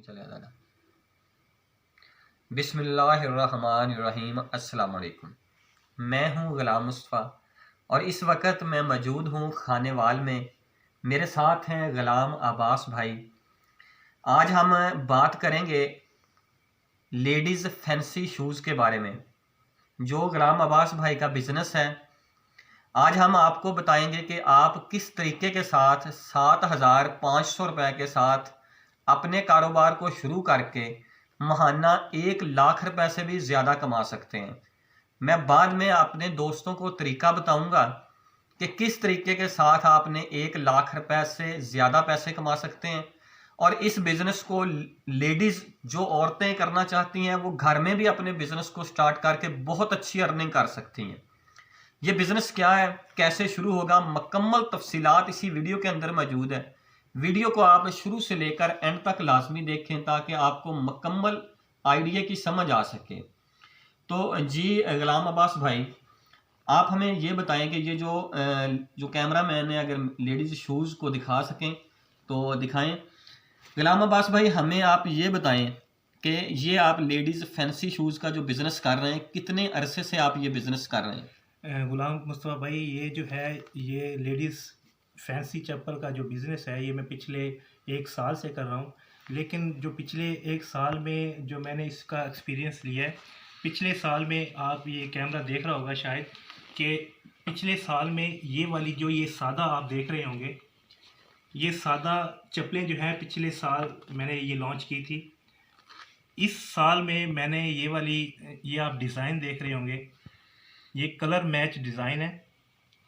चले जाना। बिस्मिल्लाहिर्रहमानिर्रहीम। अस्सलाम वालेकुम। मैं हूँ ग़ुलाम मुस्तफ़ा और इस वक्त मैं मौजूद हूँ खानेवाल में। मेरे साथ हैं ग़ुलाम अब्बास भाई। आज हम बात करेंगे लेडीज़ फैंसी शूज़ के बारे में, जो ग़ुलाम अब्बास भाई का बिज़नेस है। आज हम आपको बताएंगे कि आप किस तरीके के साथ 7,500 रुपये के साथ अपने कारोबार को शुरू करके महाना 1 लाख रुपए से भी ज़्यादा कमा सकते हैं। मैं बाद में अपने दोस्तों को तरीका बताऊंगा कि किस तरीके के साथ आपने 1 लाख रुपए से ज़्यादा पैसे कमा सकते हैं। और इस बिज़नेस को लेडीज़ जो औरतें करना चाहती हैं वो घर में भी अपने बिज़नेस को स्टार्ट करके बहुत अच्छी अर्निंग कर सकती हैं। ये बिज़नेस क्या है, कैसे शुरू होगा, मुकम्मल तफसीलात इसी वीडियो के अंदर मौजूद है। वीडियो को आप शुरू से लेकर एंड तक लाजमी देखें ताकि आपको मुकम्मल आइडिया की समझ आ सके। तो जी ग़ुलाम अब्बास भाई, आप हमें ये बताएं कि ये जो कैमरा मैन है अगर लेडीज़ शूज़ को दिखा सकें तो दिखाएं। ग़ुलाम अब्बास भाई, हमें आप ये बताएं कि ये आप लेडीज़ फैंसी शूज़ का जो बिज़नेस कर रहे हैं, कितने अरसे से आप ये बिज़नेस कर रहे हैं? ग़ुलाम मुस्तफ़ा भाई, ये जो है ये लेडीज़ फैंसी चप्पल का जो बिज़नेस है ये मैं पिछले 1 साल से कर रहा हूँ। लेकिन जो पिछले 1 साल में जो मैंने इसका एक्सपीरियंस लिया है, पिछले साल में आप ये कैमरा देख रहा होगा शायद कि पिछले साल में ये वाली जो ये सादा आप देख रहे होंगे, ये सादा चप्पलें जो हैं पिछले साल मैंने ये लॉन्च की थी। इस साल में मैंने ये वाली ये आप डिज़ाइन देख रहे होंगे, ये कलर मैच डिज़ाइन है।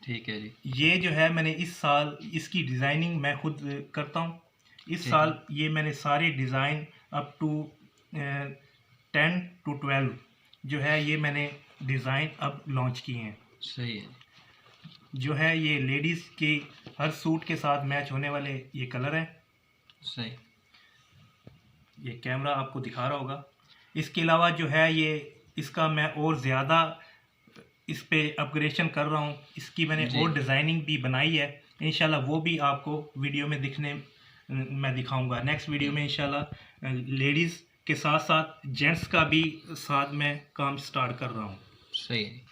ठीक है जी। ये जो है मैंने इस साल इसकी डिज़ाइनिंग मैं खुद करता हूँ। इस साल ये मैंने सारे डिज़ाइन अप टू 10 to 12 जो है ये मैंने डिज़ाइन अब लॉन्च किए हैं। सही है। जो है ये लेडीज़ के हर सूट के साथ मैच होने वाले ये कलर हैं। सही। ये कैमरा आपको दिखा रहा होगा। इसके अलावा जो है ये इसका मैं और ज़्यादा इस पे अपग्रेडेशन कर रहा हूँ। इसकी मैंने और डिज़ाइनिंग भी बनाई है। इंशाल्लाह वो भी आपको वीडियो में मैं दिखाऊंगा। नेक्स्ट वीडियो में इंशाल्लाह लेडीज़ के साथ साथ जेंट्स का भी साथ में काम स्टार्ट कर रहा हूँ। सही है।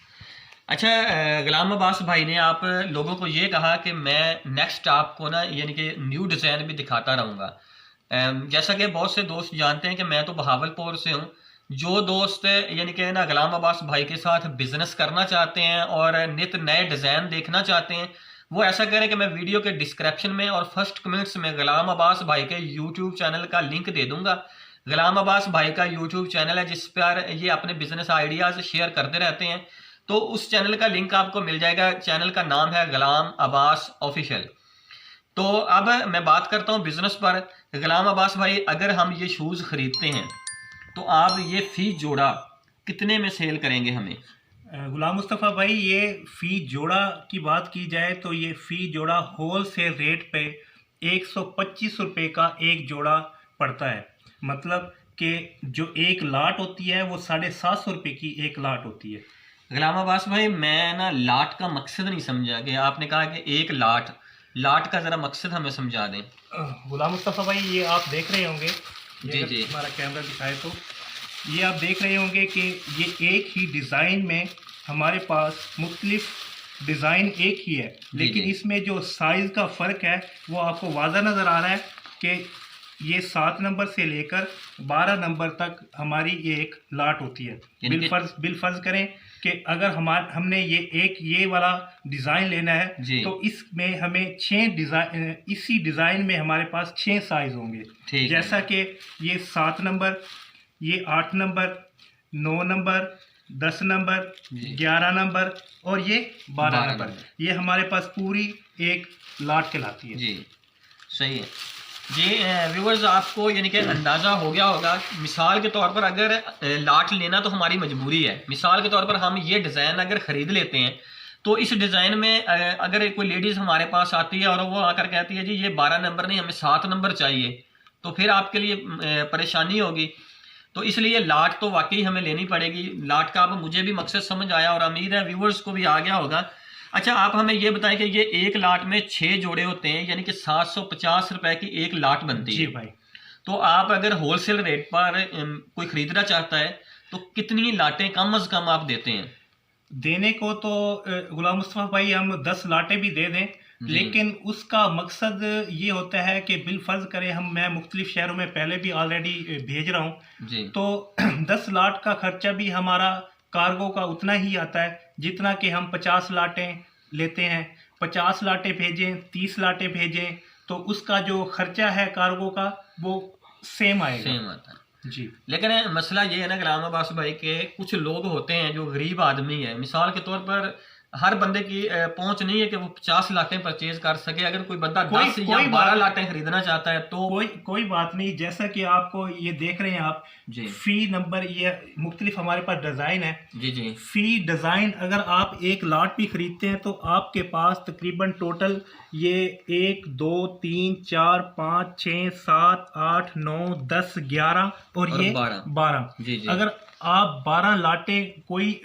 अच्छा ग़ुलाम अब्बास भाई ने आप लोगों को ये कहा कि मैं नेक्स्ट आपको ना यानी कि न्यू डिज़ाइन भी दिखाता रहूँगा। जैसा कि बहुत से दोस्त जानते हैं कि मैं तो बहावलपुर से हूँ। जो दोस्त यानी कि ना ग़ुलाम अब्बास भाई के साथ बिज़नेस करना चाहते हैं और नित नए डिज़ाइन देखना चाहते हैं, वो ऐसा करें कि मैं वीडियो के डिस्क्रिप्शन में और फर्स्ट कमेंट्स में ग़ुलाम अब्बास भाई के यूट्यूब चैनल का लिंक दे दूंगा। ग़ुलाम अब्बास भाई का यूट्यूब चैनल है जिस पर ये अपने बिज़नेस आइडियाज़ शेयर करते रहते हैं, तो उस चैनल का लिंक आपको मिल जाएगा। चैनल का नाम है ग़ुलाम अब्बास ऑफिशियल। तो अब मैं बात करता हूँ बिज़नेस पर। ग़ुलाम अब्बास भाई, अगर हम ये शूज़ ख़रीदते हैं तो आप ये फ़ी जोड़ा कितने में सेल करेंगे हमें? ग़ुलाम मुस्तफ़ा भाई, ये फ़ी जोड़ा की बात की जाए तो ये फ़ी जोड़ा होल सेल रेट पे 125 रुपये का एक जोड़ा पड़ता है। मतलब कि जो एक लाट होती है वो 750 रुपये की एक लाट होती है। ग़ुलाम अब्बास भाई, मैं ना लाट का मकसद नहीं समझा कि आपने कहा कि एक लाट का ज़रा मकसद हमें समझा दें। ग़ुलाम मुस्तफ़ा भाई, ये आप देख रहे होंगे, जी हमारा कैमरा दिखाए तो ये आप देख रहे होंगे कि ये एक ही डिज़ाइन में हमारे पास मुख्तलिफ डिज़ाइन एक ही है, लेकिन इसमें जो साइज़ का फ़र्क है वो आपको वाज़ा नज़र आ रहा है कि ये 7 नंबर से लेकर 12 नंबर तक हमारी ये एक लाट होती है। बिलफर्ज करें कि अगर हमने ये वाला डिज़ाइन लेना है तो इसमें हमें 6 डिज़ाइन, इसी डिज़ाइन में हमारे पास 6 साइज़ होंगे। जैसा कि ये 7 नंबर, ये 8 नंबर, 9 नंबर, 10 नंबर, 11 नंबर और ये 12 नंबर, ये हमारे पास पूरी एक लाट कहलाती है। जी सही है जी। व्यूअर्स, आपको यानी कि अंदाज़ा हो गया होगा। मिसाल के तौर पर अगर लाट लेना तो हमारी मजबूरी है। मिसाल के तौर पर हम ये डिज़ाइन अगर ख़रीद लेते हैं तो इस डिज़ाइन में अगर कोई लेडीज़ हमारे पास आती है और वो आकर कहती है जी ये 12 नंबर नहीं, हमें 7 नंबर चाहिए, तो फिर आपके लिए परेशानी होगी। तो इसलिए लाट तो वाकई हमें लेनी पड़ेगी। लाट का अब मुझे भी मकसद समझ आया और उम्मीद है व्यूअर्स को भी आ गया होगा। अच्छा, आप हमें ये बताएं कि ये एक लाट में 6 जोड़े होते हैं, यानी कि 750 रुपए की एक लाट बनती है। जी भाई। तो आप अगर होलसेल रेट पर कोई खरीदना चाहता है तो कितनी लाटें कम अज कम आप देते हैं? देने को तो गुलाम मुस्तफ़ा भाई हम 10 लाटें भी दे दें, जी। लेकिन उसका मकसद ये होता है कि बिल फर्ज करें मैं मुख्तलिफ शहरों में पहले भी ऑलरेडी भेज रहा हूँ, जी। तो 10 लाट का खर्चा भी हमारा कार्गो का उतना ही आता है जितना कि हम 50 लाटें लेते हैं। 50 लाटें भेजें, 30 लाटें भेजें, तो उसका जो खर्चा है कार्गो का वो सेम आएगा। सेम आता है जी। लेकिन मसला ये है ना गुलाम अब्बास भाई के कुछ लोग होते हैं जो गरीब आदमी है, मिसाल के तौर पर हर बंदे की पहुंच नहीं है कि वो 50 लाटें परचेज कर सके। अगर कोई बंदा 10 या 12 लाटें खरीदना चाहता है तो कोई बात नहीं। जैसा कि आपको ये देख रहे हैं आप जी, फी नंबर ये मुख्तलिफ हमारे पास डिज़ाइन है। जी जी, फी डिज़ाइन अगर आप एक लाट भी खरीदते हैं तो आपके पास तकरीबन टोटल ये 1 2 3 4 5 6 7 8 9 10 11 और ये 12। जी जी। अगर आप 12 लाटें कोई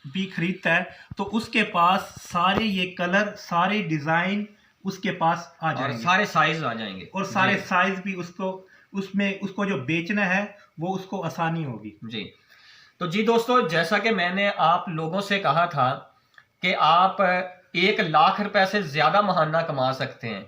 भी खरीदता है तो उसके पास सारे ये कलर, सारे डिज़ाइन उसके पास आ जाएंगे, और सारे साइज आ जाएंगे, और सारे साइज भी उसको जो बेचना है वो उसको आसानी होगी। जी। तो जी दोस्तों, जैसा कि मैंने आप लोगों से कहा था कि आप 1 लाख रुपए से ज़्यादा महाना कमा सकते हैं,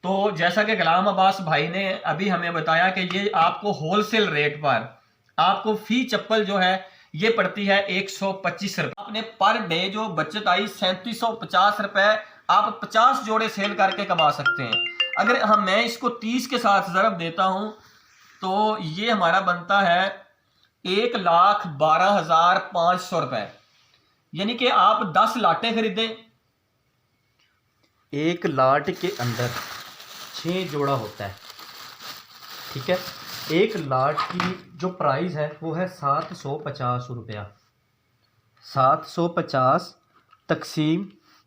तो जैसा कि गुलाम अब्बास भाई ने अभी हमें बताया कि ये आपको होलसेल रेट पर आपको फी चप्पल जो है ये पड़ती है 125 रुपये। आपने पर डे जो बचत आई 3750 रुपये, आप 50 जोड़े सेल करके कमा सकते हैं। अगर मैं इसको 30 के साथ ज़रब देता हूं तो ये हमारा बनता है 1,12,500 रुपये। यानी कि आप 10 लाटें खरीदें, 1 लाट के अंदर 6 जोड़ा होता है, ठीक है। 1 लाट की जो प्राइस है वो है 750 रुपया। 750 तकसीम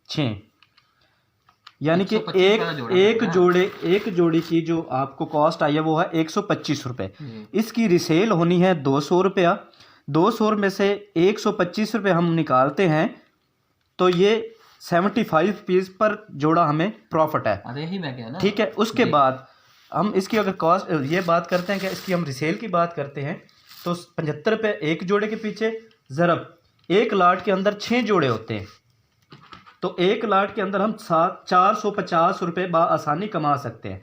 6, यानी कि एक जोड़ी की जो आपको कॉस्ट आई है वो है 125 रुपये। इसकी रिसेल होनी है 200 रुपया। 200 में से 125 रुपये हम निकालते हैं तो ये 75 पीस पर जोड़ा हमें प्रॉफिट है। अरे ही मैं कहना, ठीक है। उसके बाद हम इसकी अगर कॉस्ट ये बात करते हैं कि इसकी हम रिसेल की बात करते हैं तो 75 रुपये एक जोड़े के पीछे, ज़रब 1 लाट के अंदर 6 जोड़े होते हैं, तो 1 लाट के अंदर हम 450 रुपये आसानी कमा सकते हैं।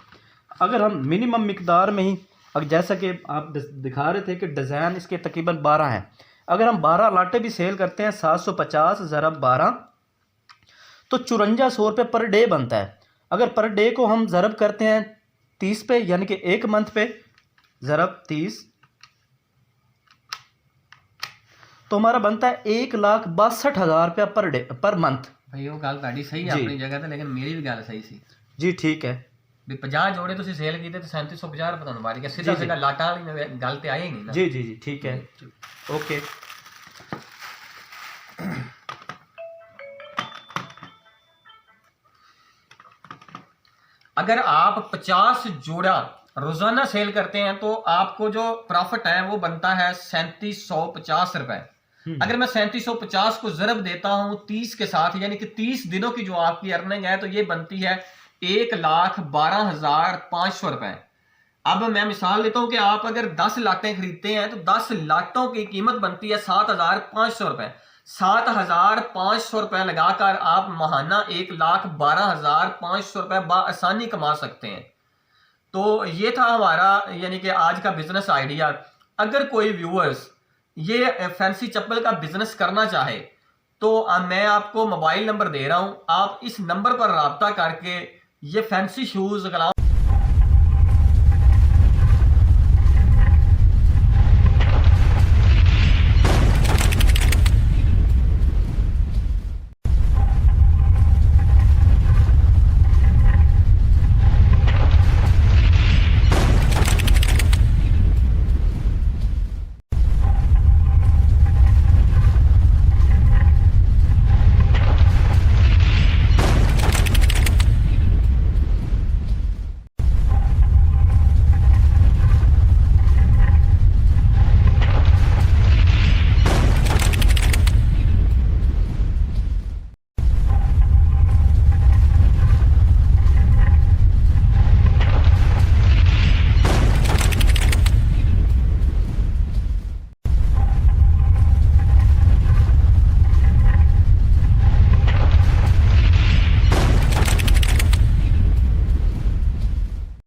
अगर हम मिनिमम मिकदार में ही, अगर जैसा कि आप दिखा रहे थे कि डिज़ाइन इसके तकरीबन 12 हैं, अगर हम 12 लाटें भी सेल करते हैं 750 ज़रब 12 तो 5400 रुपये पर डे बनता है। अगर पर डे को हम ज़रब करते हैं 30 पे, यानी कि 1 मंथ पे ज़रब 30, तो हमारा बनता है 1,62,000 रुपया पर डे पर मंथ। भाई वो गल ताड़ी सही है अपनी जगह ते, लेकिन मेरी भी गल सही सी जी। ठीक है। भी 50 जोड़े तुसी सेल कीते ते 3750 रुपये ਤੁਹਾਨੂੰ ਮਾਰੀ ਗਿਆ ਸਿੱਧਾ ਸਿੱਧਾ ਲਾਟਾਂ ਵਾਲੀ ਗੱਲ ਤੇ ਆਏ ਨਹੀਂ ना। जी जी जी, ठीक है, ओके। अगर आप 50 जोड़ा रोजाना सेल करते हैं तो आपको जो प्रॉफिट है वो बनता है 3750 रुपए। अगर मैं 3750 को ज़रब देता हूं 30 के साथ, यानी कि 30 दिनों की जो आपकी अर्निंग है, तो ये बनती है 1,12,500 रुपए। अब मैं मिसाल लेता हूं कि आप अगर 10 लाटें खरीदते हैं तो 10 लाटों की कीमत बनती है 7,500 रुपए। 7,500 रुपए लगाकर आप महाना 1,12,500 रुपए बआसानी कमा सकते हैं। तो ये था हमारा यानी कि आज का बिजनेस आइडिया। अगर कोई व्यूअर्स ये फैंसी चप्पल का बिजनेस करना चाहे तो मैं आपको मोबाइल नंबर दे रहा हूं, आप इस नंबर पर राब्ता करके ये फैंसी शूज